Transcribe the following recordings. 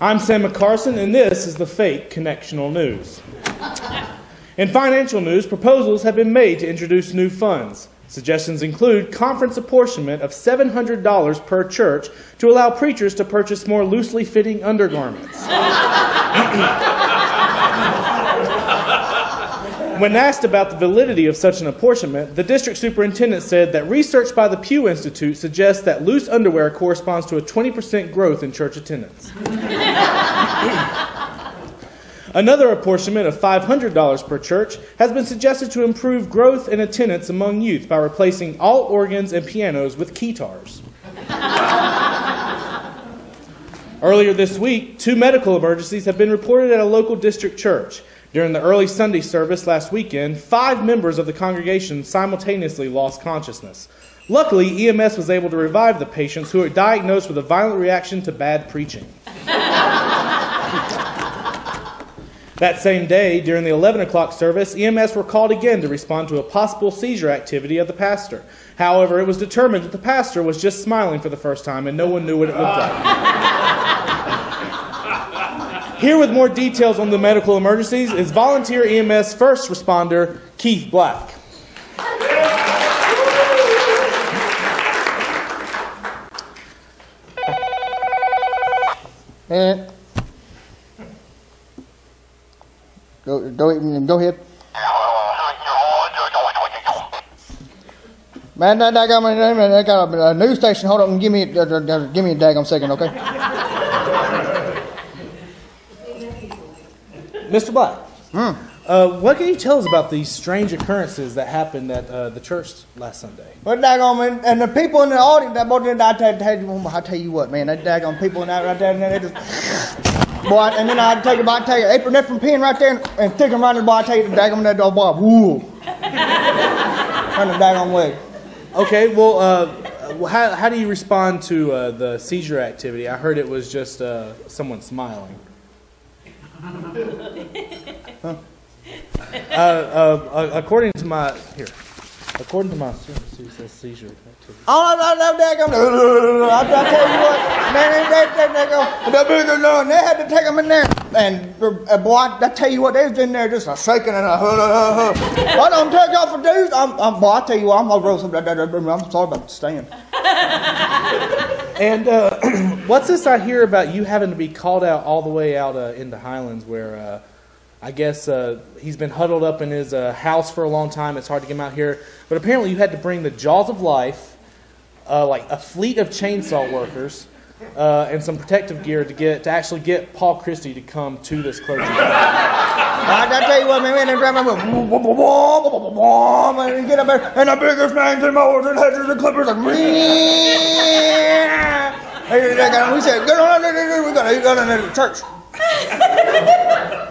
I'm Sam McCarson, and this is the fake Connectional News. In financial news, proposals have been made to introduce new funds. Suggestions include conference apportionment of $700 per church to allow preachers to purchase more loosely fitting undergarments. When asked about the validity of such an apportionment, the district superintendent said that research by the Pew Institute suggests that loose underwear corresponds to a 20% growth in church attendance. Another apportionment of $500 per church has been suggested to improve growth and attendance among youth by replacing all organs and pianos with keytars. Earlier this week, 2 medical emergencies have been reported at a local district church. During the early Sunday service last weekend, 5 members of the congregation simultaneously lost consciousness. Luckily, EMS was able to revive the patients who were diagnosed with a violent reaction to bad preaching. That same day, during the 11 o'clock service, EMS were called again to respond to a possible seizure activity of the pastor. However, it was determined that the pastor was just smiling for the first time and no one knew what it looked like. Here with more details on the medical emergencies is volunteer EMS first responder Keith Black. Go ahead. Man, I got a news station. Hold on, give me a daggone second, okay? Mr. Black, what can you tell us about these strange occurrences that happened at the church last Sunday? Well, daggone, and the people in the audience, I tell you what, man, that daggone people in that right there, they just, boy, and then I take an epinephrine pen right there and stick them around the boy. I tell you, the daggone that dog, boy, woo, run the daggone way. Okay, well, how do you respond to the seizure activity? I heard it was just someone smiling. Huh? According to my seizure activity. Oh, no, daggone! I tell you what, man, they had to take them in there, and boy, I tell you what, they was in there just a shaking and a I don't take y'all for dudes. Boy, I tell you what, I'm gonna roll some. I'm sorry about the stand. And what's this I hear about you having to be called out all the way out into Highlands where I guess he's been huddled up in his house for a long time. It's hard to get him out here. But apparently you had to bring the Jaws of Life, like a fleet of chainsaw workers, and some protective gear to actually get Paul Christie to come to this clergy. I tell you what, man, they drive and get up there, and the biggest names and mowers and hedges and clippers, and we said, get on we got into the church.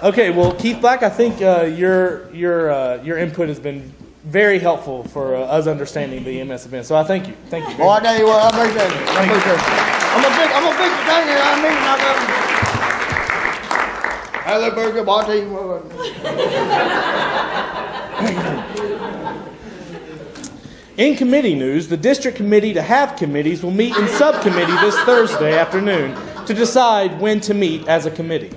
Okay, well, Keith Black, I think your input has been very helpful for us understanding the EMS event. So I thank you. Thank you. Well, I tell you what, I appreciate it. I'm a big thing here. I mean, I look very good, but I'll tell you what. In committee news, the district committee to have committees will meet in subcommittee this Thursday afternoon to decide when to meet as a committee.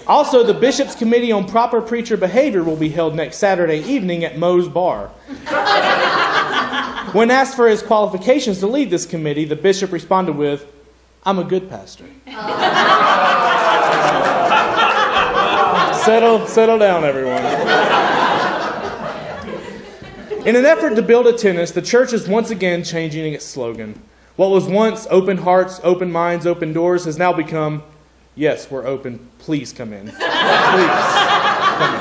Also, the Bishop's Committee on Proper Preacher Behavior will be held next Saturday evening at Moe's Bar. When asked for his qualifications to lead this committee, the bishop responded with, "I'm a good pastor." Settle down, everyone. In an effort to build attendance, the church is once again changing its slogan. What was once open hearts, open minds, open doors has now become, yes, we're open, please come in. Please come in.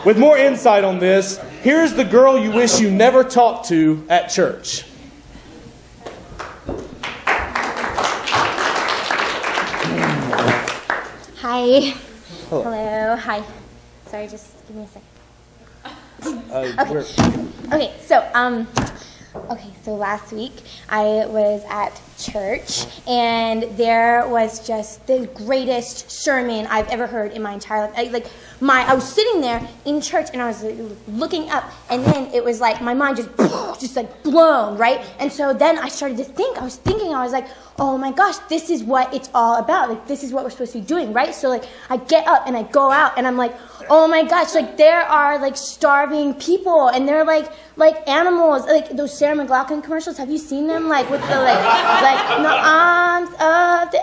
With more insight on this, here's the girl you wish you never talked to at church. Hi. Hello. Hello. Hi. Sorry, just give me a second. Okay, so last week I was at church, and there was just the greatest sermon I've ever heard in my entire life. I was sitting there in church, and I was looking up, and then it was like my mind just like blown, right? And so then I started to think. I was like, oh my gosh, this is what it's all about. Like, this is what we're supposed to be doing, right? So like I get up and I go out, and I'm like, oh my gosh, like there are like starving people, and they're like animals, like those Sarah McLachlan commercials. Have you seen them? Like with the like in the arms of the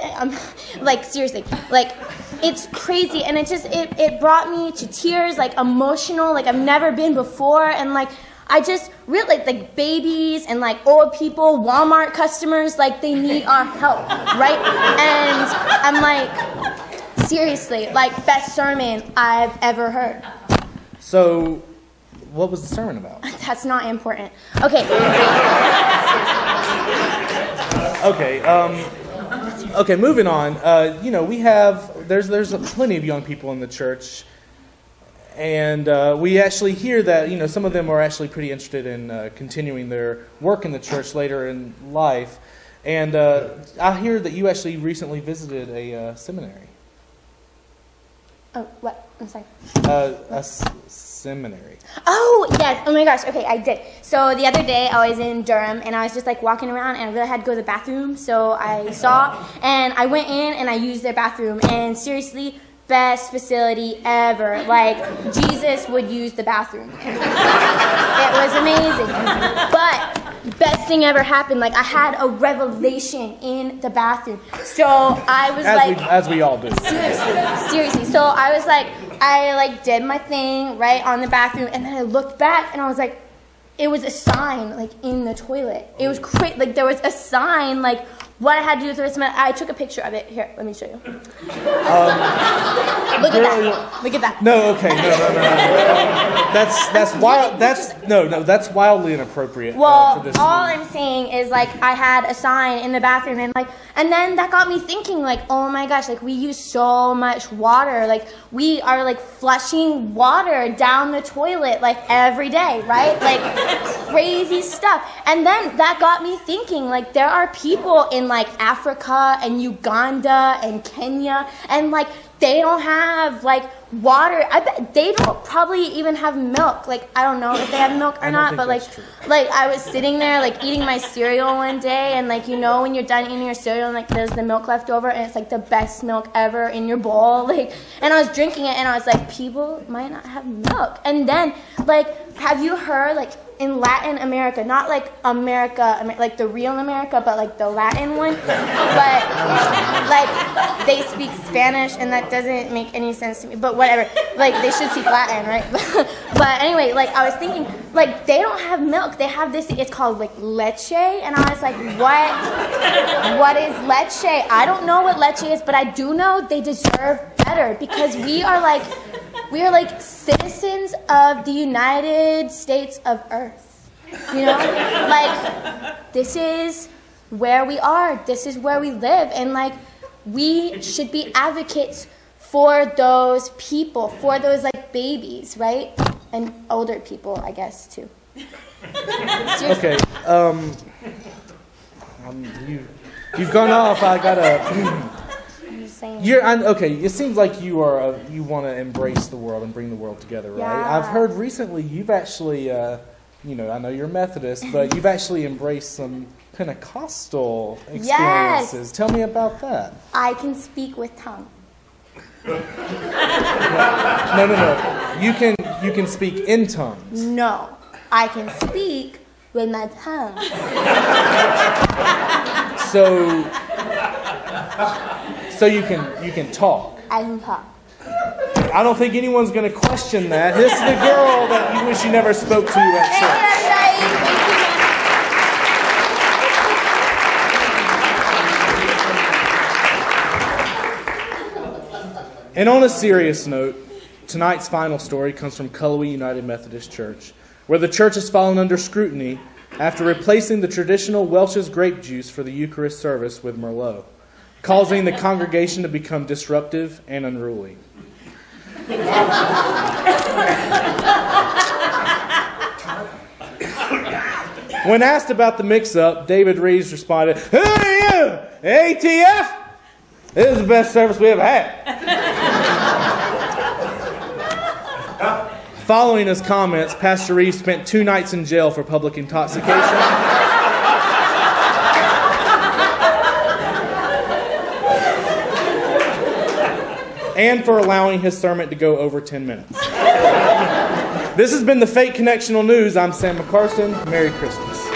like seriously, like it's crazy, and it brought me to tears, like emotional, like I've never been before, and like I just really like babies and like old people, Walmart customers, like they need our help, right? And I'm like, seriously, like best sermon I've ever heard. So, what was the sermon about? That's not important. Okay. Okay, moving on. There's plenty of young people in the church, and we actually hear that some of them are actually pretty interested in continuing their work in the church later in life. And I hear that you actually recently visited a seminary. Oh, what? I'm sorry. Seminary. Oh, yes. Oh my gosh. Okay, I did. So the other day I was in Durham, and I was just like walking around, and I really had to go to the bathroom. So I saw, and I went in and I used their bathroom, and seriously, best facility ever. Like, Jesus would use the bathroom. It was amazing. But best thing ever happened. Like, I had a revelation in the bathroom. So I was as we all do. Seriously. So I was like, I did my thing right on the bathroom, and then I looked back, and I was like, it was a sign like in the toilet. It was crazy. Like there was a sign like what I had to do with the rest of my. I took a picture of it. Here, let me show you. Look at that. Look at that. No, okay, no. That's wild. That's wildly inappropriate. Well, for this all I'm saying is like I had a sign in the bathroom, and then that got me thinking like, oh my gosh, like we use so much water, like we are like flushing water down the toilet like every day, right? Like crazy stuff. And then that got me thinking like there are people in like Africa and Uganda and Kenya, and like they don't have like water. I bet they don't probably even have milk. Like I don't know if they have milk or not, but like I was sitting there like eating my cereal one day, and like when you're done eating your cereal and like there's the milk left over, and it's like the best milk ever in your bowl, like, and I was drinking it, and I was like, people might not have milk. And then like, have you heard like in Latin America, not like America, like the real America, but like the Latin one, but like they speak Spanish, and that doesn't make any sense to me, but whatever, like they should speak Latin, right? But anyway, like I was thinking, like they don't have milk, they have this, it's called like leche, and I was like, what is leche? I don't know what leche is, but I do know they deserve better, because we are like citizens of the United States of Earth, like this is where we are, this is where we live, and like we should be advocates for those people, for those like babies, right? And older people, I guess, too. Okay, you've gone off. I gotta. Okay. It seems like you want to embrace the world and bring the world together, right? Yeah. I've heard recently you've actually, I know you're Methodist, but you've actually embraced some Pentecostal experiences. Yes. Tell me about that. I can speak with tongue. No. You can speak in tongues. No, I can speak with my tongue. So you can talk. I can talk. I don't think anyone's going to question that. This is the girl that you wish you never spoke to at church. And on a serious note, tonight's final story comes from Cullowhee United Methodist Church, where the church has fallen under scrutiny after replacing the traditional Welch's grape juice for the Eucharist service with Merlot, causing the congregation to become disruptive and unruly. When asked about the mix-up, David Reeves responded, "Who are you? ATF? This is the best service we ever had." Following his comments, Pastor Reeves spent 2 nights in jail for public intoxication. And for allowing his sermon to go over 10 minutes. This has been the Fake Connectional News. I'm Sam McCarson. Merry Christmas.